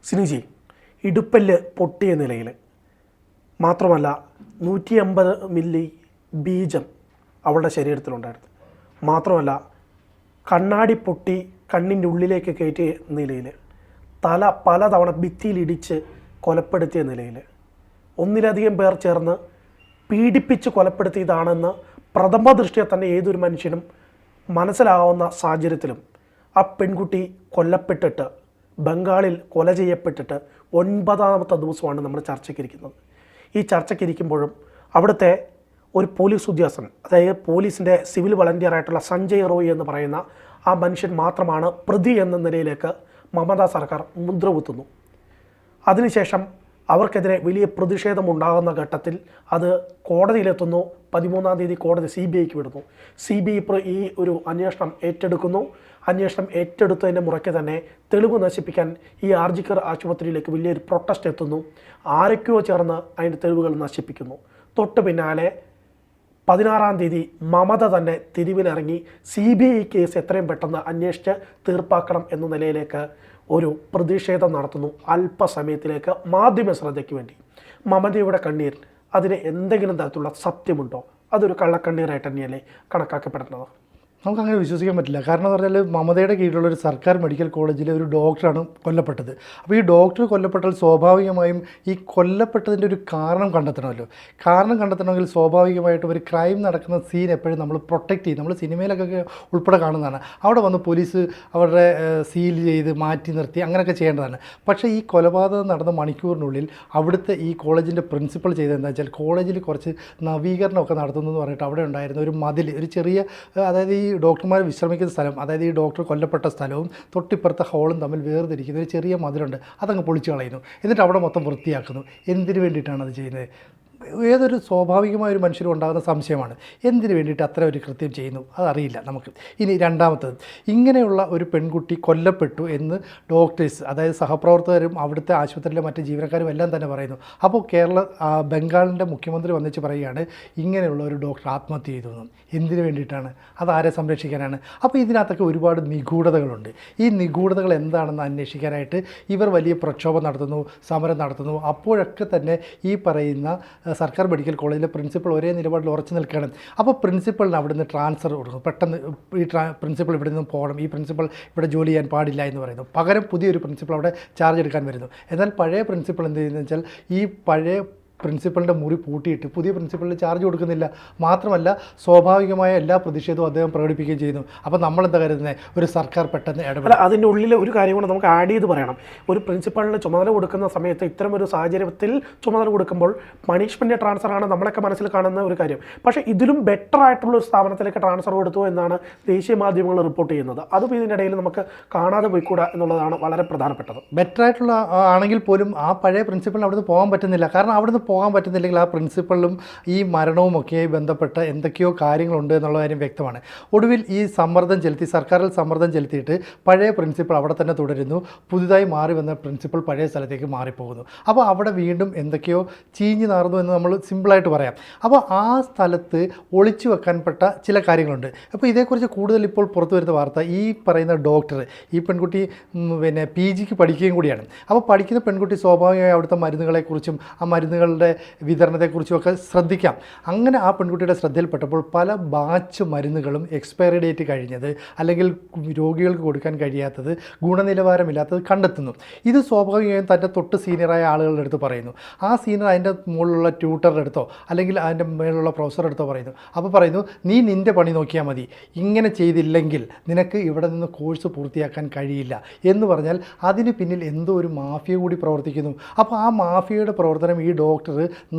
സിനിജി ഇടുപ്പല്ല് പൊട്ടിയ നിലയിൽ, മാത്രമല്ല 150 മില്ലി ബീജം അവളുടെ ശരീരത്തിലുണ്ടായിരുന്നു. മാത്രമല്ല കണ്ണാടി പൊട്ടി കണ്ണിൻ്റെ ഉള്ളിലേക്ക് കയറ്റിയ നിലയിൽ, തല പലതവണ ഭിത്തിയിലിടിച്ച് കൊലപ്പെടുത്തിയ നിലയിൽ, ഒന്നിലധികം പേർ ചേർന്ന് പീഡിപ്പിച്ച് കൊലപ്പെടുത്തിയതാണെന്ന് പ്രഥമ ദൃഷ്ടിയ തന്നെ ഏതൊരു മനുഷ്യനും മനസ്സിലാവുന്ന സാഹചര്യത്തിലും ആ പെൺകുട്ടി കൊല്ലപ്പെട്ടിട്ട് ബംഗാളിൽ കൊല ചെയ്യപ്പെട്ടിട്ട് 9ാമത്തെ ദിവസമാണ് നമ്മൾ ചർച്ചയ്ക്കിരിക്കുന്നത്. ഈ ചർച്ചയ്ക്കിരിക്കുമ്പോഴും അവിടുത്തെ ഒരു പോലീസ് ഉദ്യോഗസ്ഥൻ, അതായത് പോലീസിൻ്റെ സിവിൽ വളണ്ടിയറായിട്ടുള്ള സഞ്ജയ് റോയ് എന്ന് പറയുന്ന ആ മനുഷ്യൻ മാത്രമാണ് പ്രതി എന്ന നിലയിലേക്ക് മമതാ സർക്കാർ മുദ്ര കുത്തുന്നു. അതിനുശേഷം അവർക്കെതിരെ വലിയ പ്രതിഷേധമുണ്ടാകുന്ന ഘട്ടത്തിൽ അത് കോടതിയിലെത്തുന്നു. 13-ാം തീയതി കോടതി CBIക്ക് വിടുന്നു. CBI ഈ ഒരു അന്വേഷണം ഏറ്റെടുക്കുന്നു. അന്വേഷണം ഏറ്റെടുത്തതിൻ്റെ മുറയ്ക്ക് തന്നെ തെളിവ് നശിപ്പിക്കാൻ ഈ ആർജിക്കർ ആശുപത്രിയിലേക്ക് വലിയൊരു പ്രൊട്ടസ്റ്റ് എത്തുന്നു. ആരൊക്കെയോ ചേർന്ന് അതിൻ്റെ തെളിവുകൾ നശിപ്പിക്കുന്നു. തൊട്ട് പിന്നാലെ 16-ാം തീയതി മമത തന്നെ തിരിവിലിറങ്ങി CBI കേസ് എത്രയും പെട്ടെന്ന് അന്വേഷിച്ച് തീർപ്പാക്കണം എന്ന നിലയിലേക്ക് ഒരു പ്രതിഷേധം നടത്തുന്നു. അല്പസമയത്തിലേക്ക് മാധ്യമ ശ്രദ്ധയ്ക്ക് വേണ്ടി. മമതയുടെ കണ്ണീർ, അതിന് എന്തെങ്കിലും തരത്തിലുള്ള സത്യമുണ്ടോ? അതൊരു കള്ളക്കണ്ണീരായിട്ട് തന്നെയല്ലേ കണക്കാക്കപ്പെടുന്നത്? നമുക്കങ്ങനെ വിശ്വസിക്കാൻ പറ്റില്ല. കാരണം എന്ന് പറഞ്ഞാൽ മമതയുടെ കീഴിലുള്ള ഒരു സർക്കാർ മെഡിക്കൽ കോളേജിലെ ഒരു ഡോക്ടറാണ് കൊല്ലപ്പെട്ടത്. അപ്പോൾ ഈ ഡോക്ടർ കൊല്ലപ്പെട്ടാൽ സ്വാഭാവികമായും ഈ കൊല്ലപ്പെട്ടതിൻ്റെ ഒരു കാരണം കണ്ടെത്തണമല്ലോ. കാരണം കണ്ടെത്തണമെങ്കിൽ സ്വാഭാവികമായിട്ടും ഒരു ക്രൈം നടക്കുന്ന സീൻ എപ്പോഴും നമ്മൾ പ്രൊട്ടക്റ്റ് ചെയ്യും. നമ്മൾ സിനിമയിലൊക്കെ ഉൾപ്പെടെ കാണുന്നതാണ്. അവിടെ വന്ന് പോലീസ് അവരുടെ സീൽ ചെയ്ത് മാറ്റി നിർത്തി അങ്ങനെയൊക്കെ ചെയ്യേണ്ടതാണ്. പക്ഷേ ഈ കൊലപാതകം നടന്ന മണിക്കൂറിനുള്ളിൽ അവിടുത്തെ ഈ കോളേജിൻ്റെ പ്രിൻസിപ്പൾ ചെയ്തതെന്താ വെച്ചാൽ കോളേജിൽ കുറച്ച് നവീകരണമൊക്കെ നടത്തുന്നു എന്ന് പറഞ്ഞിട്ട് അവിടെ ഉണ്ടായിരുന്ന ഒരു മതിൽ, ഒരു ചെറിയ, അതായത് ഈ ഡോക്ടർമാർ വിശ്രമിക്കുന്ന സ്ഥലം, അതായത് ഈ ഡോക്ടർ കൊല്ലപ്പെട്ട സ്ഥലവും തൊട്ടിപ്പുറത്തെ ഹോളും തമ്മിൽ വേർതിരിക്കുന്ന ഒരു ചെറിയ മതിലുണ്ട്. അതങ്ങ് പൊളിച്ചു കളയുന്നു. എന്നിട്ട് അവിടെ മൊത്തം വൃത്തിയാക്കുന്നു. എന്തിനു വേണ്ടിയിട്ടാണ് അത് ചെയ്യുന്നത്? ഏതൊരു സ്വാഭാവികമായൊരു മനുഷ്യരും ഉണ്ടാകുന്ന സംശയമാണ്. എന്തിനു വേണ്ടിയിട്ട് അത്ര ഒരു കൃത്യം ചെയ്യുന്നു അതറിയില്ല നമുക്ക്. ഇനി രണ്ടാമത്തത്, ഇങ്ങനെയുള്ള ഒരു പെൺകുട്ടി കൊല്ലപ്പെട്ടു എന്ന് ഡോക്ടേഴ്സ്, അതായത് സഹപ്രവർത്തകരും അവിടുത്തെ ആശുപത്രിയിലെ മറ്റ് ജീവനക്കാരും എല്ലാം തന്നെ പറയുന്നു. അപ്പോൾ ബംഗാളിൻ്റെ മുഖ്യമന്ത്രി വന്നിച്ച് പറയുകയാണ് ഇങ്ങനെയുള്ള ഒരു ഡോക്ടർ ആത്മഹത്യ ചെയ്തു എന്നും. എന്തിനു വേണ്ടിയിട്ടാണ്? അതാരെ സംരക്ഷിക്കാനാണ്? അപ്പോൾ ഇതിനകത്തൊക്കെ ഒരുപാട് നിഗൂഢതകളുണ്ട്. ഈ നിഗൂഢതകൾ എന്താണെന്ന് അന്വേഷിക്കാനായിട്ട് ഇവർ വലിയ പ്രക്ഷോഭം നടത്തുന്നു, സമരം നടത്തുന്നു. അപ്പോഴൊക്കെ തന്നെ ഈ പറയുന്ന സർക്കാർ മെഡിക്കൽ കോളേജിലെ പ്രിൻസിപ്പൾ ഒരേ നിലപാടിൽ ഉറച്ചു നിൽക്കുകയാണ്. അപ്പോൾ പ്രിൻസിപ്പളിന് അവിടെ നിന്ന് ട്രാൻസ്ഫർ കൊടുക്കും. പെട്ടെന്ന് ഈ പ്രിൻസിപ്പൾ ഇവിടെ നിന്ന് പോകണം, ഈ പ്രിൻസിപ്പൾ ഇവിടെ ജോലി ചെയ്യാൻ പാടില്ല എന്ന് പറയുന്നു. പകരം പുതിയൊരു പ്രിൻസിപ്പൾ അവിടെ ചാർജ് എടുക്കാൻ വരുന്നു. എന്നാൽ പഴയ പ്രിൻസിപ്പൾ എന്ത് ചെയ്യുന്നത് വെച്ചാൽ ഈ പഴയ പ്രിൻസിപ്പളിൻ്റെ മുറി പൂട്ടിയിട്ട് പുതിയ പ്രിൻസിപ്പളിന് ചാർജ് കൊടുക്കുന്നില്ല. മാത്രമല്ല സ്വാഭാവികമായ എല്ലാ പ്രതിഷേധവും അദ്ദേഹം പ്രകടിപ്പിക്കുകയും ചെയ്യുന്നു. അപ്പോൾ നമ്മളെന്താ കരുതുന്നത്? ഒരു സർക്കാർ പെട്ടെന്ന് ഇടപെടൽ. അതിൻ്റെ ഉള്ളിൽ ഒരു കാര്യം കൂടെ നമുക്ക് ആഡ് ചെയ്ത് പറയണം. ഒരു പ്രിൻസിപ്പളിന് ചുമതല കൊടുക്കുന്ന സമയത്ത് ഇത്തരമൊരു സാഹചര്യത്തിൽ ചുമതല കൊടുക്കുമ്പോൾ പണിഷ്മെൻറ്റ് ട്രാൻസ്ഫറാണ് നമ്മളൊക്കെ മനസ്സിൽ കാണുന്ന ഒരു കാര്യം. പക്ഷേ ഇതിലും ബെറ്റർ ആയിട്ടുള്ള ഒരു സ്ഥാപനത്തിലേക്ക് ട്രാൻസ്ഫർ കൊടുത്തു എന്നാണ് ദേശീയ മാധ്യമങ്ങൾ റിപ്പോർട്ട് ചെയ്യുന്നത്. അതും ഇതിനിടയിൽ നമുക്ക് കാണാതെ പോയിക്കൂടാ എന്നുള്ളതാണ് വളരെ പ്രധാനപ്പെട്ടത്. ബെറ്റർ ആയിട്ടുള്ള ആണെങ്കിൽ പോലും ആ പഴയ പ്രിൻസിപ്പളിന് അവിടുന്ന് പോകാൻ പറ്റുന്നില്ല. കാരണം അവിടുന്ന് പോകാൻ പറ്റുന്നില്ലെങ്കിൽ ആ പ്രിൻസിപ്പളിലും ഈ മരണവുമൊക്കെയായി ബന്ധപ്പെട്ട എന്തൊക്കെയോ കാര്യങ്ങളുണ്ട് എന്നുള്ള കാര്യം വ്യക്തമാണ്. ഒടുവിൽ ഈ സമ്മർദ്ദം ചെലുത്തി, സർക്കാരിൽ സമ്മർദ്ദം ചെലുത്തിയിട്ട് പഴയ പ്രിൻസിപ്പൾ അവിടെ തന്നെ തുടരുന്നു. പുതുതായി മാറി വന്ന പ്രിൻസിപ്പൾ പഴയ സ്ഥലത്തേക്ക് മാറിപ്പോകുന്നു. അപ്പോൾ അവിടെ വീണ്ടും എന്തൊക്കെയോ ചീഞ്ഞു നാറുന്നു എന്ന് നമ്മൾ സിമ്പിളായിട്ട് പറയാം. അപ്പോൾ ആ സ്ഥലത്ത് ഒളിച്ചു വെക്കാൻപ്പെട്ട ചില കാര്യങ്ങളുണ്ട്. അപ്പോൾ ഇതേക്കുറിച്ച് കൂടുതൽ ഇപ്പോൾ പുറത്തു വരുന്ന വാർത്ത, ഈ പറയുന്ന ഡോക്ടർ, ഈ പെൺകുട്ടി PGക്ക് പഠിക്കുകയും കൂടിയാണ്. അപ്പോൾ പഠിക്കുന്ന പെൺകുട്ടി സ്വാഭാവികമായി അവിടുത്തെ മരുന്നുകളെക്കുറിച്ചും ആ മരുന്നുകളുടെ വിതരണത്തെക്കുറിച്ചുമൊക്കെ ശ്രദ്ധിക്കാം. അങ്ങനെ ആ പെൺകുട്ടിയുടെ ശ്രദ്ധയിൽപ്പെട്ടപ്പോൾ പല ബാച്ച് മരുന്നുകളും എക്സ്പയറി ഡേറ്റ് കഴിഞ്ഞത് അല്ലെങ്കിൽ രോഗികൾക്ക് കൊടുക്കാൻ കഴിയാത്തത്, ഗുണനിലവാരമില്ലാത്തത് കണ്ടെത്തുന്നു. ഇത് സ്വാഭാവികമായും തൻ്റെ തൊട്ട് സീനിയറായ ആളുകളുടെ അടുത്ത് പറയുന്നു. ആ സീനിയർ അതിൻ്റെ മുകളിലുള്ള ട്യൂട്ടറുടെ അടുത്തോ അല്ലെങ്കിൽ അതിൻ്റെ മേലുള്ള പ്രൊഫസറുടെ അടുത്തോ പറയുന്നു. അപ്പോൾ പറയുന്നു, നീ നിൻ്റെ പണി നോക്കിയാൽ മതി, ഇങ്ങനെ ചെയ്തില്ലെങ്കിൽ നിനക്ക് ഇവിടെ നിന്ന് കോഴ്സ് പൂർത്തിയാക്കാൻ കഴിയില്ല എന്ന് പറഞ്ഞാൽ അതിന് പിന്നിൽ എന്തോ ഒരു മാഫിയ കൂടി പ്രവർത്തിക്കുന്നു. അപ്പോൾ ആ മാഫിയയുടെ പ്രവർത്തനം ഈ ഡോക്ടർ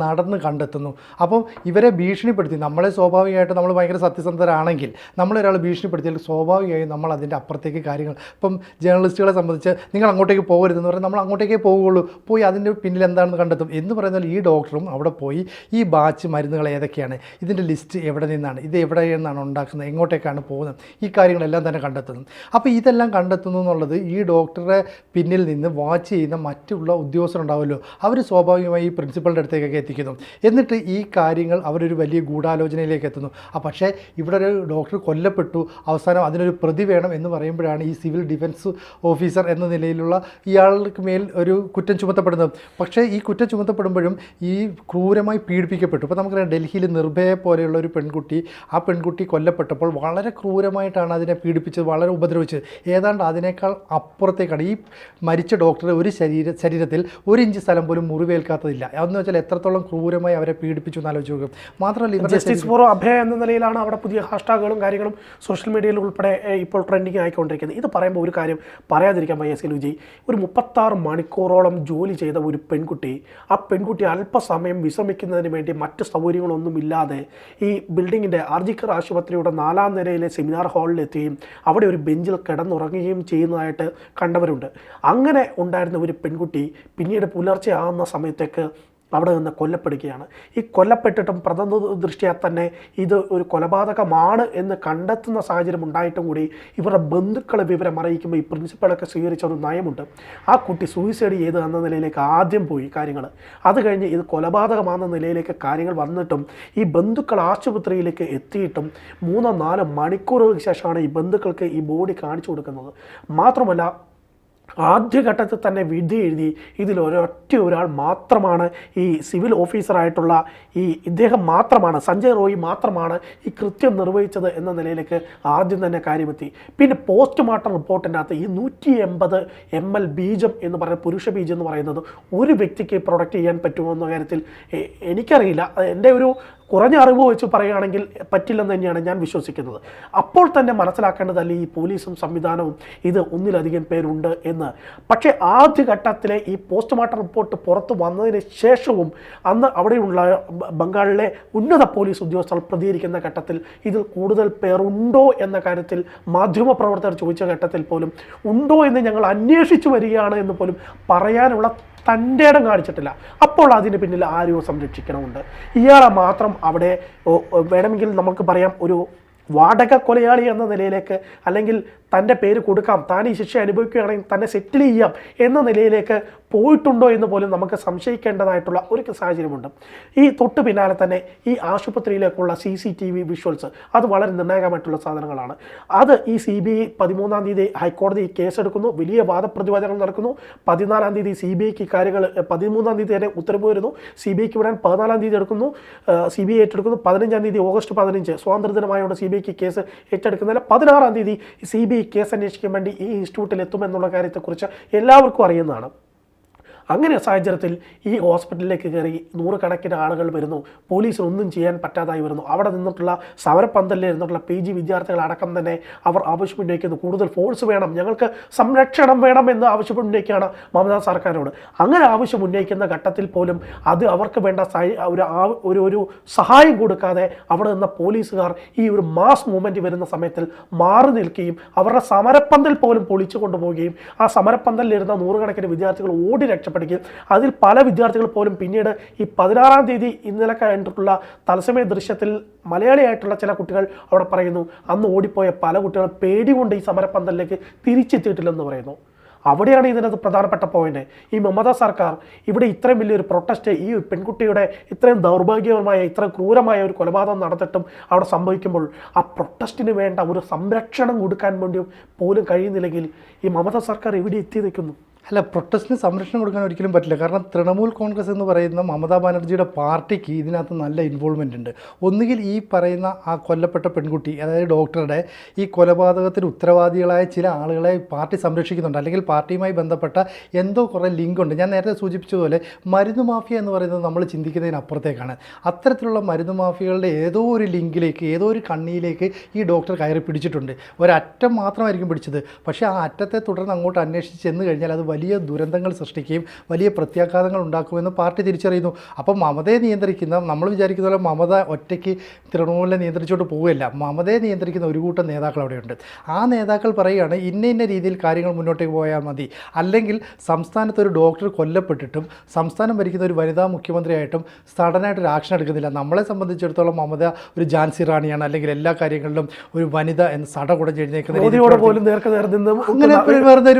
നടന്ന് കണ്ടെത്തുന്നു. അപ്പോൾ ഇവരെ ഭീഷണിപ്പെടുത്തി, നമ്മളെ സ്വാഭാവികമായിട്ട് നമ്മൾ ഭയങ്കര സത്യസന്ധരാണെങ്കിൽ നമ്മളൊരാൾ ഭീഷണിപ്പെടുത്തിയാൽ സ്വാഭാവികമായും നമ്മൾ അതിൻ്റെ അപ്പുറത്തേക്ക് കാര്യങ്ങൾ, ഇപ്പം ജേർണലിസ്റ്റുകളെ സംബന്ധിച്ച് നിങ്ങൾ അങ്ങോട്ടേക്ക് പോകരുതെന്ന് പറഞ്ഞാൽ നമ്മൾ അങ്ങോട്ടേക്കേ പോവുകയുള്ളൂ, പോയി അതിൻ്റെ പിന്നിൽ എന്താണെന്ന് കണ്ടെത്തും എന്ന് പറയുന്നത്. ഈ ഡോക്ടറും അവിടെ പോയി ഈ ബാച്ച് മരുന്നുകൾ ഏതൊക്കെയാണ്, ഇതിൻ്റെ ലിസ്റ്റ് എവിടെ നിന്നാണ്, ഇത് എവിടെ നിന്നാണ് ഉണ്ടാക്കുന്നത്, എങ്ങോട്ടേക്കാണ് പോകുന്നത്, ഈ കാര്യങ്ങളെല്ലാം തന്നെ കണ്ടെത്തുന്നു. അപ്പോൾ ഇതെല്ലാം കണ്ടെത്തുന്നു എന്നുള്ളത് ഈ ഡോക്ടറെ പിന്നിൽ നിന്ന് വാച്ച് ചെയ്യുന്ന മറ്റുള്ള ഉദ്യോഗസ്ഥരുണ്ടാവുമല്ലോ, അവർ സ്വാഭാവികമായി ഈ പ്രിൻസിപ്പളുടെ അടുത്തേക്കൊക്കെ എത്തിക്കുന്നു. എന്നിട്ട് ഈ കാര്യങ്ങൾ അവരൊരു വലിയ ഗൂഢാലോചനയിലേക്ക് എത്തുന്നു. പക്ഷേ ഇവിടെ ഒരു ഡോക്ടർ കൊല്ലപ്പെട്ടു, അവസാനം അതിനൊരു പ്രതി വേണം എന്ന് പറയുമ്പോഴാണ് ഈ സിവിൽ ഡിഫൻസ് ഓഫീസർ എന്ന നിലയിലുള്ള ഇയാൾക്ക് മേൽ ഒരു കുറ്റം ചുമത്തപ്പെടുന്നത്. പക്ഷേ ഈ കുറ്റം ചുമത്തപ്പെടുമ്പോഴും ഈ ക്രൂരമായി പീഡിപ്പിക്കപ്പെട്ടു. ഇപ്പോൾ നമുക്കറിയാം ഡൽഹിയിൽ നിർഭയ പോലെയുള്ള ഒരു പെൺകുട്ടി, ആ പെൺകുട്ടി കൊല്ലപ്പെട്ടപ്പോൾ വളരെ ക്രൂരമായിട്ടാണ് അതിനെ പീഡിപ്പിച്ചത്, വളരെ ഉപദ്രവിച്ചത്. ഏതാണ്ട് അതിനേക്കാൾ അപ്പുറത്തേക്കാണ് ഈ മരിച്ച ഡോക്ടർ ഒരു ശരീരത്തിൽ 1 ഇഞ്ച് സ്ഥലം പോലും മുറിവേൽക്കാത്തതില്ല. അതെന്ന് വെച്ചാൽ എത്രത്തോളം ക്രൂരമായി അവരെ പീഡിപ്പിച്ചു എന്ന് ആലോചിച്ച് നോക്കും. മാത്രമല്ല ജസ്റ്റിസ് ഫോർ അഭയ എന്ന നിലയിലാണ് അവിടെ പുതിയ ഹാഷ്ടാഗുകളും കാര്യങ്ങളും സോഷ്യൽ മീഡിയയിൽ ഉൾപ്പെടെ ഇപ്പോൾ ട്രെൻഡിങ് ആയിക്കൊണ്ടിരിക്കുന്നത്. ഇത് പറയുമ്പോൾ ഒരു കാര്യം പറയാതിരിക്കാൻ വയ്യ വിജയ്. ഒരു 36 മണിക്കൂറോളം ജോലി ചെയ്ത ഒരു പെൺകുട്ടി, ആ പെൺകുട്ടി അല്പസമയം വിശ്രമിക്കുന്നതിന് വേണ്ടി മറ്റ് സൗകര്യങ്ങളൊന്നുമില്ലാതെ ഈ ബിൽഡിങ്ങിൻ്റെ ആർജിക്കർ ആശുപത്രിയുടെ 4ാം നിലയിലെ സെമിനാർ ഹാളിലെത്തുകയും അവിടെ ഒരു ബെഞ്ചിൽ കിടന്നുറങ്ങുകയും ചെയ്യുന്നതായിട്ട് കണ്ടവരുണ്ട്. അങ്ങനെ ഉണ്ടായിരുന്ന ഒരു പെൺകുട്ടി പിന്നീട് പുലർച്ചെ ആകുന്ന സമയത്തേക്ക് അവിടെ നിന്ന് കൊല്ലപ്പെടുകയാണ്. ഈ കൊല്ലപ്പെട്ടിട്ടും പ്രഥമ ദൃഷ്ട്യാ തന്നെ ഇത് ഒരു കൊലപാതകമാണ് എന്ന് കണ്ടെത്തുന്ന സാഹചര്യം ഉണ്ടായിട്ടും കൂടി ഇവരുടെ ബന്ധുക്കളെ വിവരം അറിയിക്കുമ്പോൾ ഈ പ്രിൻസിപ്പളൊക്കെ സ്വീകരിച്ച ഒരു നയമുണ്ട്. ആ കുട്ടി സൂയിസൈഡ് ചെയ്ത് എന്ന നിലയിലേക്ക് ആദ്യം പോയി കാര്യങ്ങൾ. അത് കഴിഞ്ഞ് ഇത് കൊലപാതകമാണെന്ന നിലയിലേക്ക് കാര്യങ്ങൾ വന്നിട്ടും ഈ ബന്ധുക്കൾ ആശുപത്രിയിലേക്ക് എത്തിയിട്ടും 3-4 മണിക്കൂറുകൾക്ക് ശേഷമാണ് ഈ ബന്ധുക്കൾക്ക് ഈ ബോഡി കാണിച്ചു കൊടുക്കുന്നത്. മാത്രമല്ല ആദ്യഘട്ടത്തിൽ തന്നെ വിധി എഴുതി ഇതിൽ ഒരാൾ മാത്രമാണ് ഈ സിവിൽ ഓഫീസറായിട്ടുള്ള ഇദ്ദേഹം മാത്രമാണ്, സഞ്ജയ് റോയി മാത്രമാണ് ഈ കൃത്യം നിർവഹിച്ചത് എന്ന നിലയിലേക്ക് ആദ്യം തന്നെ കാര്യമെത്തി. പിന്നെ പോസ്റ്റ്മോർട്ടം റിപ്പോർട്ടിൻ്റെ അകത്ത് ഈ 180 ml ബീജം എന്ന് പറയുന്ന പുരുഷ ബീജം എന്ന് പറയുന്നത് ഒരു വ്യക്തിക്ക് പ്രൊഡക്റ്റ് ചെയ്യാൻ പറ്റുമോ എന്ന കാര്യത്തിൽ എനിക്കറിയില്ല. എൻ്റെ ഒരു കുറഞ്ഞ അറിവ് വെച്ച് പറയുകയാണെങ്കിൽ പറ്റില്ലെന്ന് തന്നെയാണ് ഞാൻ വിശ്വസിക്കുന്നത്. അപ്പോൾ തന്നെ മനസ്സിലാക്കേണ്ടതല്ലേ ഈ പോലീസും സംവിധാനവും ഇത് ഒന്നിലധികം പേരുണ്ട് എന്ന്. പക്ഷേ ആദ്യഘട്ടത്തിലെ ഈ പോസ്റ്റ്മോർട്ടം റിപ്പോർട്ട് പുറത്തു വന്നതിന് ശേഷവും അന്ന് അവിടെയുള്ള ബംഗാളിലെ ഉന്നത പോലീസ് ഉദ്യോഗസ്ഥർ പ്രതികരിക്കുന്ന ഘട്ടത്തിൽ ഇതിൽ കൂടുതൽ പേരുണ്ടോ എന്ന കാര്യത്തിൽ മാധ്യമപ്രവർത്തകർ ചോദിച്ച ഘട്ടത്തിൽ പോലും ഉണ്ടോ എന്ന് ഞങ്ങൾ അന്വേഷിച്ചു വരികയാണ് എന്ന് പോലും പറയാനുള്ള തൻ്റെ ഇടം കാണിച്ചിട്ടില്ല. അപ്പോൾ അതിന് പിന്നിൽ ആരെയോ സംരക്ഷിക്കണമുണ്ട്. ഇയാളെ മാത്രം അവിടെ വേണമെങ്കിൽ നമുക്ക് പറയാം ഒരു വാടക കൊലയാളി എന്ന നിലയിലേക്ക്, അല്ലെങ്കിൽ തൻ്റെ പേര് കൊടുക്കാം, താൻ ഈ ശിക്ഷ അനുഭവിക്കുകയാണെങ്കിൽ തന്നെ സെറ്റിൽ ചെയ്യാം എന്ന നിലയിലേക്ക് പോയിട്ടുണ്ടോ എന്ന് പോലും നമുക്ക് സംശയിക്കേണ്ടതായിട്ടുള്ള ഒരു സാഹചര്യമുണ്ട്. ഈ തൊട്ട് പിന്നാലെ തന്നെ ഈ ആശുപത്രിയിലേക്കുള്ള CCTV വിഷ്വൽസ് അത് വളരെ നിർണായകമായിട്ടുള്ള സാധനങ്ങളാണ്. അത് ഈ CBI 13-ാം തീയതി ഹൈക്കോടതി കേസെടുക്കുന്നു, വലിയ വാദപ്രതിവാദങ്ങൾ നടക്കുന്നു. 14-ാം തീയതി CBIക്ക് കാര്യങ്ങൾ 13-ാം തീയതി തന്നെ ഉത്തരവ് വരുന്നു. CBIക്ക് വിടാൻ 14-ാം തീയതി എടുക്കുന്നു, CBI ഏറ്റെടുക്കുന്നു. 15-ാം തീയതി ഓഗസ്റ്റ് 15 സ്വാതന്ത്ര്യദിനമായോണ്ട് CBIക്ക് കേസ് ഏറ്റെടുക്കുന്നില്ല. 16-ാം തീയതി CBI കേസ് അന്വേഷിക്കാൻ വേണ്ടി ഈ ഇൻസ്റ്റിറ്റ്യൂട്ടിൽ എത്തുമെന്നുള്ള കാര്യത്തെക്കുറിച്ച് എല്ലാവർക്കും അറിയുന്നതാണ്. അങ്ങനെ സാഹചര്യത്തിൽ ഈ ഹോസ്പിറ്റലിലേക്ക് കയറി 100 കണക്കിന് ആളുകൾ വരുന്നു. പോലീസിന് ഒന്നും ചെയ്യാൻ പറ്റാതായി വരുന്നു. അവിടെ നിന്നിട്ടുള്ള സമരപ്പന്തലിൽ ഇരുന്നിട്ടുള്ള PG വിദ്യാർത്ഥികൾ അടക്കം തന്നെ അവർ ആവശ്യമുന്നയിക്കുന്നു, കൂടുതൽ ഫോഴ്സ് വേണം, ഞങ്ങൾക്ക് സംരക്ഷണം വേണം എന്ന് ആവശ്യമുന്നയിക്കുകയാണ് മമതാ സർക്കാരിനോട്. അങ്ങനെ ആവശ്യം ഉന്നയിക്കുന്ന ഘട്ടത്തിൽ പോലും അത് അവർക്ക് വേണ്ട ഒരു സഹായം കൊടുക്കാതെ അവിടെ നിന്ന പോലീസുകാർ ഈ ഒരു മാസ് മൂവ്മെൻറ്റ് വരുന്ന സമയത്തിൽ മാറി നിൽക്കുകയും അവരുടെ സമരപ്പന്തൽ പോലും പൊളിച്ചു കൊണ്ടുപോവുകയും ആ സമരപ്പന്തലിലിരുന്ന 100 കണക്കിന് വിദ്യാർത്ഥികൾ ഓടി രക്ഷപ്പെടുകയും അതിൽ പല വിദ്യാർത്ഥികൾ പോലും പിന്നീട് ഈ 16-ാം തീയതി ഇന്നലെ കണ്ടിട്ടുള്ള തത്സമയ ദൃശ്യത്തിൽ മലയാളിയായിട്ടുള്ള ചില കുട്ടികൾ അവിടെ പറയുന്നു, അന്ന് ഓടിപ്പോയ പല കുട്ടികൾ പേടികൊണ്ട് ഈ സമരപ്പന്തലിലേക്ക് തിരിച്ചെത്തിയിട്ടില്ലെന്ന് പറയുന്നു. അവിടെയാണ് ഇതിനകത്ത് പ്രധാനപ്പെട്ട പോയിന്റ്. ഈ മമതാ സർക്കാർ ഇവിടെ ഇത്രയും വലിയൊരു പ്രൊട്ടസ്റ്റ്, ഈ പെൺകുട്ടിയുടെ ഇത്രയും ദൗർഭാഗ്യകരമായ ഇത്രയും ക്രൂരമായ ഒരു കൊലപാതകം നടന്നിട്ടും അവിടെ സംഭവിക്കുമ്പോൾ ആ പ്രൊട്ടസ്റ്റിന് വേണ്ട ഒരു സംരക്ഷണം കൊടുക്കാൻ വേണ്ടി പോലും കഴിയുന്നില്ലെങ്കിൽ ഈ മമതാ സർക്കാർ എവിടെ എത്തി നിൽക്കുന്നു? അല്ല, പ്രൊട്ടസ്റ്റിന് സംരക്ഷണം കൊടുക്കാൻ ഒരിക്കലും പറ്റില്ല. കാരണം തൃണമൂൽ കോൺഗ്രസ് എന്ന് പറയുന്ന മമതാ ബാനർജിയുടെ പാർട്ടിക്ക് ഇതിനകത്ത് നല്ല ഇൻവോൾവ്മെൻ്റ് ഉണ്ട്. ഒന്നുകിൽ ഈ പറയുന്ന ആ കൊല്ലപ്പെട്ട പെൺകുട്ടി, അതായത് ഡോക്ടറുടെ ഈ കൊലപാതകത്തിന് ഉത്തരവാദികളായ ചില ആളുകളെ പാർട്ടി സംരക്ഷിക്കുന്നുണ്ട്, അല്ലെങ്കിൽ പാർട്ടിയുമായി ബന്ധപ്പെട്ട എന്തോ കുറേ ലിങ്ക് ഉണ്ട്. ഞാൻ നേരത്തെ സൂചിപ്പിച്ചതുപോലെ മരുന്ന് മാഫിയ എന്ന് പറയുന്നത് നമ്മൾ ചിന്തിക്കുന്നതിനപ്പുറത്തേക്കാണ്. അത്തരത്തിലുള്ള മരുന്ന് മാഫിയകളുടെ ഏതോ ഒരു ലിങ്കിലേക്ക്, ഏതോ ഒരു കണ്ണിയിലേക്ക് ഈ ഡോക്ടർ കയറി പിടിച്ചിട്ടുണ്ട്. ഒരറ്റം മാത്രമായിരിക്കും പിടിച്ചത്, പക്ഷേ ആ അറ്റത്തെ തുടർന്ന് അങ്ങോട്ട് അന്വേഷിച്ച് ചെന്ന് കഴിഞ്ഞാൽ അത് വലിയ ദുരന്തങ്ങൾ സൃഷ്ടിക്കുകയും വലിയ പ്രത്യാഘാതങ്ങൾ ഉണ്ടാക്കുമെന്ന് പാർട്ടി തിരിച്ചറിയുന്നു. അപ്പോൾ മമതയെ നിയന്ത്രിക്കുന്ന, നമ്മൾ വിചാരിക്കുന്ന പോലെ മമത ഒറ്റയ്ക്ക് തൃണമൂലിനെ നിയന്ത്രിച്ചുകൊണ്ട് പോവുകയല്ല. മമതയെ നിയന്ത്രിക്കുന്ന ഒരു കൂട്ടം നേതാക്കൾ അവിടെയുണ്ട്. ആ നേതാക്കൾ പറയുകയാണ് ഇന്ന രീതിയിൽ കാര്യങ്ങൾ മുന്നോട്ടേക്ക് പോയാൽ മതി, അല്ലെങ്കിൽ സംസ്ഥാനത്ത് ഒരു ഡോക്ടർ കൊല്ലപ്പെട്ടിട്ടും സംസ്ഥാനം ഭരിക്കുന്ന ഒരു വനിതാ മുഖ്യമന്ത്രിയായിട്ടും സഡനായിട്ടൊരു ആക്ഷൻ എടുക്കുന്നില്ല. നമ്മളെ സംബന്ധിച്ചിടത്തോളം മമത ഒരു ഝാൻസി റാണിയാണ്, അല്ലെങ്കിൽ എല്ലാ കാര്യങ്ങളിലും ഒരു വനിത എന്ന് സടകുടഞ്ഞ് എഴുന്നേക്കുന്ന അങ്ങനെ വരുന്ന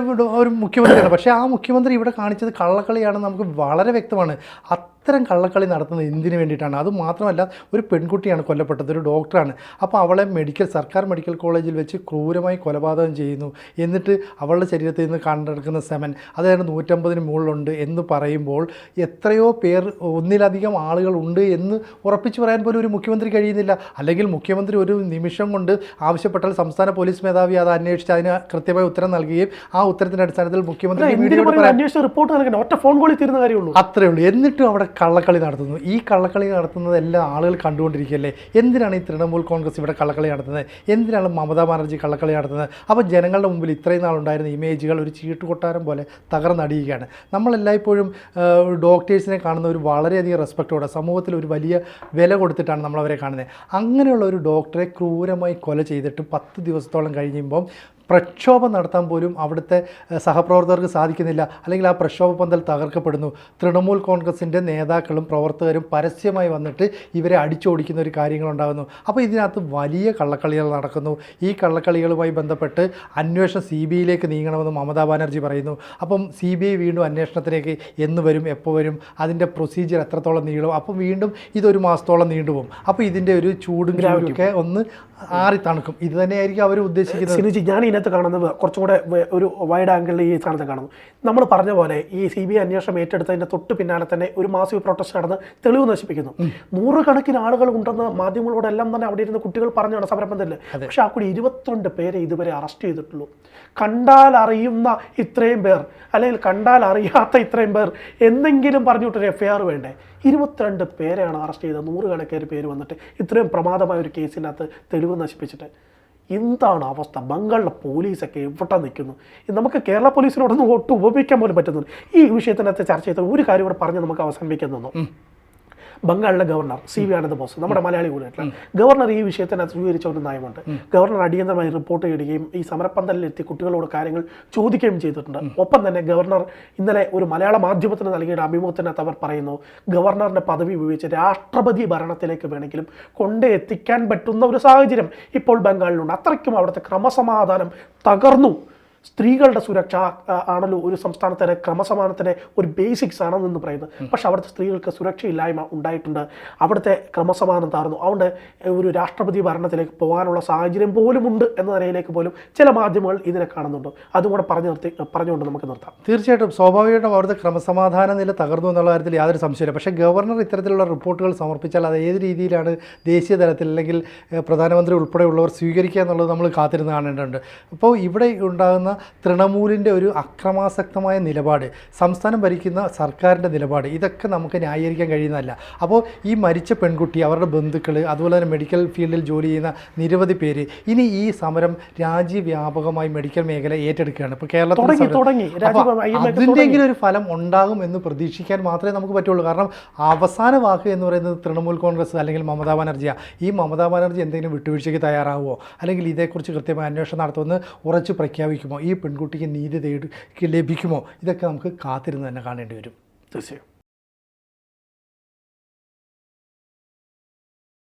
ഒരു മുഖ്യമന്ത്രിയാണ്. പക്ഷേ ആ മുഖ്യമന്ത്രി ഇവിടെ കാണിച്ചത് കള്ളക്കളിയാണെന്ന് നമുക്ക് വളരെ വ്യക്തമാണ്. ഇത്തരം കള്ളക്കളി നടത്തുന്നത് എന്തിനു വേണ്ടിയിട്ടാണ്? അതുമാത്രമല്ല, ഒരു പെൺകുട്ടിയാണ് കൊല്ലപ്പെട്ടത്, ഒരു ഡോക്ടറാണ്. അപ്പോൾ അവളെ സർക്കാർ മെഡിക്കൽ കോളേജിൽ വെച്ച് ക്രൂരമായി കൊലപാതകം ചെയ്യുന്നു. എന്നിട്ട് അവളുടെ ശരീരത്തിൽ നിന്ന് കണ്ടെടുക്കുന്ന സെമൻ അതായത് 150 മുകളിലുണ്ട് എന്ന് പറയുമ്പോൾ എത്രയോ പേർ, ഒന്നിലധികം ആളുകൾ ഉണ്ട് എന്ന് ഉറപ്പിച്ച് പറയാൻ പോലും ഒരു മുഖ്യമന്ത്രി കഴിയുന്നില്ല. അല്ലെങ്കിൽ മുഖ്യമന്ത്രി ഒരു നിമിഷം കൊണ്ട് ആവശ്യപ്പെട്ടാൽ സംസ്ഥാന പോലീസ് മേധാവി അത് അന്വേഷിച്ച് അതിന് കൃത്യമായ ഉത്തരം നൽകുകയും ആ ഉത്തരത്തിൻ്റെ അടിസ്ഥാനത്തിൽ മുഖ്യമന്ത്രി റിപ്പോർട്ട് നൽകണം, ഒറ്റ ഫോൺ കോളിൽ തീരുന്ന കാര്യമുള്ളൂ. അത്രേ ഉള്ളൂ. എന്നിട്ടും അവിടെ കള്ളക്കളി നടത്തുന്നു. ഈ കള്ളക്കളി നടത്തുന്നത് എല്ലാ ആളുകൾ കണ്ടുകൊണ്ടിരിക്കുകയല്ലേ. എന്തിനാണ് ഈ തൃണമൂൽ കോൺഗ്രസ് ഇവിടെ കള്ളക്കളി നടത്തുന്നത്? എന്തിനാണ് മമതാ ബാനർജി കള്ളക്കളി നടത്തുന്നത്? അപ്പോൾ ജനങ്ങളുടെ മുമ്പിൽ ഇത്രയും നാളുണ്ടായിരുന്ന ഇമേജുകൾ ഒരു ചീട്ടുകൊട്ടാരം പോലെ തകർന്നടിയുകയാണ്. നമ്മളെല്ലായ്പ്പോഴും ഡോക്ടേഴ്സിനെ കാണുന്ന ഒരു വളരെയധികം റെസ്പെക്റ്റോടെ, സമൂഹത്തിൽ ഒരു വലിയ വില കൊടുത്തിട്ടാണ് നമ്മളവരെ കാണുന്നത്. അങ്ങനെയുള്ള ഒരു ഡോക്ടറെ ക്രൂരമായി കൊല ചെയ്തിട്ട് 10 ദിവസത്തോളം കഴിയുമ്പം പ്രക്ഷോഭം നടത്താൻ പോലും അവിടുത്തെ സഹപ്രവർത്തകർക്ക് സാധിക്കുന്നില്ല. അല്ലെങ്കിൽ ആ പ്രക്ഷോഭ പന്തൽ തകർക്കപ്പെടുന്നു. തൃണമൂൽ കോൺഗ്രസിൻ്റെ നേതാക്കളും പ്രവർത്തകരും പരസ്യമായി വന്നിട്ട് ഇവരെ അടിച്ചോടിക്കുന്ന ഒരു കാര്യങ്ങളുണ്ടാകുന്നു. അപ്പോൾ ഇതിനകത്ത് വലിയ കള്ളക്കളികൾ നടക്കുന്നു. ഈ കള്ളക്കളികളുമായി ബന്ധപ്പെട്ട് അന്വേഷണം CBIയിലേക്ക് നീങ്ങണമെന്ന് മമതാ ബാനർജി പറയുന്നു. അപ്പം CBI വീണ്ടും അന്വേഷണത്തിലേക്ക് എന്ന് വരും, എപ്പോൾ വരും, അതിൻ്റെ പ്രൊസീജിയർ എത്രത്തോളം നീളും, അപ്പം വീണ്ടും ഇതൊരു മാസത്തോളം നീണ്ടുപോകും. അപ്പോൾ ഇതിൻ്റെ ഒരു ചൂടും ഗ്രാവിറ്റിയൊക്കെ ഒന്ന് ആറി തണുക്കും. ഇത് തന്നെയായിരിക്കും അവർ ഉദ്ദേശിക്കുന്നത്. ഞാൻ ഇതിനകത്ത് കാണുന്നത് കുറച്ചും കൂടെ ഒരു വൈഡ് ആംഗിളിൽ ഈ സ്ഥാനത്ത് കാണുന്നു. നമ്മൾ പറഞ്ഞ പോലെ ഈ CBI അന്വേഷണം ഏറ്റെടുത്തതിൻ്റെ തൊട്ട് പിന്നാലെ തന്നെ ഒരു മാസീവ് പ്രൊട്ടസ്റ്റ് നടന്ന് തെളിവ് നശിപ്പിക്കുന്നു. 100 കണക്കിന് ആളുകൾ ഉണ്ടെന്ന് മാധ്യമങ്ങളോടെല്ലാം തന്നെ അവിടെ ഇരുന്ന് കുട്ടികൾ പറഞ്ഞാണ് സമരപന്തലിൽ. പക്ഷെ ആ കൂടി 22 പേരെ ഇതുവരെ അറസ്റ്റ് ചെയ്തിട്ടുള്ളൂ. കണ്ടാൽ അറിയുന്ന ഇത്രയും പേർ, അല്ലെങ്കിൽ കണ്ടാൽ അറിയാത്ത ഇത്രയും പേർ എന്തെങ്കിലും പറഞ്ഞിട്ടൊരു FIR വേണ്ടേ? 22 പേരെയാണ് അറസ്റ്റ് ചെയ്തത്. 100 കണക്കേര് പേര് വന്നിട്ട് ഇത്രയും പ്രമാദമായ ഒരു കേസിനകത്ത് തെളിവ് നശിപ്പിച്ചിട്ട്. എന്താണ് അവസ്ഥ? ബംഗാളിലെ പോലീസൊക്കെ എവിടെ നിൽക്കുന്നു? നമുക്ക് കേരള പോലീസിനോടൊന്നും ഒട്ടും ഉപയോഗിക്കാൻ പോലും പറ്റുന്നില്ല. ഈ വിഷയത്തിനകത്ത് ചർച്ച ചെയ്ത ഒരു കാര്യം കൂടെ പറഞ്ഞ് നമുക്ക് അവസാനിപ്പിക്കാൻ തോന്നുന്നു. ബംഗാളിലെ ഗവർണർ CV ആനന്ദ് ബോസ്, നമ്മുടെ മലയാളി കൂടിയായിട്ടുള്ള ഗവർണർ, ഈ വിഷയത്തിനകത്ത് സ്വീകരിച്ച ഒരു നയമുണ്ട്. ഗവർണർ അടിയന്തരമായി റിപ്പോർട്ട് ചെയ്യുകയും ഈ സമരപ്പന്തലിലെത്തി കുട്ടികളോട് കാര്യങ്ങൾ ചോദിക്കുകയും ചെയ്തിട്ടുണ്ട്. ഒപ്പം തന്നെ ഗവർണർ ഇന്നലെ ഒരു മലയാള മാധ്യമത്തിന് നൽകിയ അഭിമുഖത്തിനകത്ത് അവർ പറയുന്നു, ഗവർണറിന്റെ പദവി ഉപയോഗിച്ച് രാഷ്ട്രപതി ഭരണത്തിലേക്ക് വേണമെങ്കിലും കൊണ്ടേ എത്തിക്കാൻ പറ്റുന്ന ഒരു സാഹചര്യം ഇപ്പോൾ ബംഗാളിലുണ്ട്. അത്രയ്ക്കും അവിടുത്തെ ക്രമസമാധാനം തകർന്നു. സ്ത്രീകളുടെ സുരക്ഷ ആണല്ലോ ഒരു സംസ്ഥാനത്തിൻ്റെ ക്രമസമാധാനത്തിൻ്റെ ഒരു ബേസിക്സ് ആണെന്ന് പറയുന്നത്. പക്ഷെ അവിടുത്തെ സ്ത്രീകൾക്ക് സുരക്ഷയില്ലായ്മ ഉണ്ടായിട്ടുണ്ട്. അവിടുത്തെ ക്രമസമാധാനം താർന്നു. അതുകൊണ്ട് ഒരു രാഷ്ട്രപതി ഭരണത്തിലേക്ക് പോകാനുള്ള സാഹചര്യം പോലും ഉണ്ട് എന്ന നിലയിലേക്ക് പോലും ചില മാധ്യമങ്ങൾ ഇതിനെ കാണുന്നുണ്ട്. അതും കൂടെ പറഞ്ഞുകൊണ്ട് നമുക്ക് നിർത്താം. തീർച്ചയായിട്ടും സ്വാഭാവികമായിട്ടും അവിടുത്തെ ക്രമസമാധാന നില തകർന്നു എന്നുള്ള കാര്യത്തിൽ യാതൊരു സംശയമില്ല. പക്ഷേ ഗവർണർ ഇത്തരത്തിലുള്ള റിപ്പോർട്ടുകൾ സമർപ്പിച്ചാൽ അത് ഏത് രീതിയിലാണ് ദേശീയ തലത്തിൽ അല്ലെങ്കിൽ പ്രധാനമന്ത്രി ഉൾപ്പെടെയുള്ളവർ സ്വീകരിക്കുക എന്നുള്ളത് നമ്മൾ കാത്തിരുന്ന് കാണേണ്ടതുണ്ട്. അപ്പോൾ ഇവിടെ ഉണ്ടാകുന്ന തൃണമൂലിൻ്റെ ഒരു അക്രമാസക്തമായ നിലപാട്, സംസ്ഥാനം ഭരിക്കുന്ന സർക്കാരിൻ്റെ നിലപാട്, ഇതൊക്കെ നമുക്ക് ന്യായീകരിക്കാൻ കഴിയുന്നതല്ല. അപ്പോൾ ഈ മരിച്ച പെൺകുട്ടി, അവരുടെ ബന്ധുക്കൾ, അതുപോലെ തന്നെ മെഡിക്കൽ ഫീൽഡിൽ ജോലി ചെയ്യുന്ന നിരവധി പേര് ഇനി ഈ സമരം രാജ്യവ്യാപകമായി മെഡിക്കൽ മേഖല ഏറ്റെടുക്കുകയാണ്. ഇപ്പോൾ കേരളത്തിൽ അതിൻ്റെങ്കിലും ഒരു ഫലം ഉണ്ടാകും എന്ന് പ്രതീക്ഷിക്കാൻ മാത്രമേ നമുക്ക് പറ്റുള്ളൂ. കാരണം അവസാന വാക്ക് എന്ന് പറയുന്നത് തൃണമൂൽ കോൺഗ്രസ് അല്ലെങ്കിൽ മമതാ ബാനർജിയാണ്. ഈ മമതാ ബാനർജി എന്തെങ്കിലും വിട്ടുവീഴ്ചയ്ക്ക് തയ്യാറാവുമോ, അല്ലെങ്കിൽ ഇതേക്കുറിച്ച് കൃത്യമായ അന്വേഷണം നടത്തുമെന്ന് ഉറച്ചു പ്രഖ്യാപിക്കുമോ, ഈ പെൺകുട്ടിക്ക് നീതി ലഭിക്കുമോ, ഇതൊക്കെ നമുക്ക് കാത്തിരുന്ന് തന്നെ കാണേണ്ടി വരും. തീർച്ചയായും.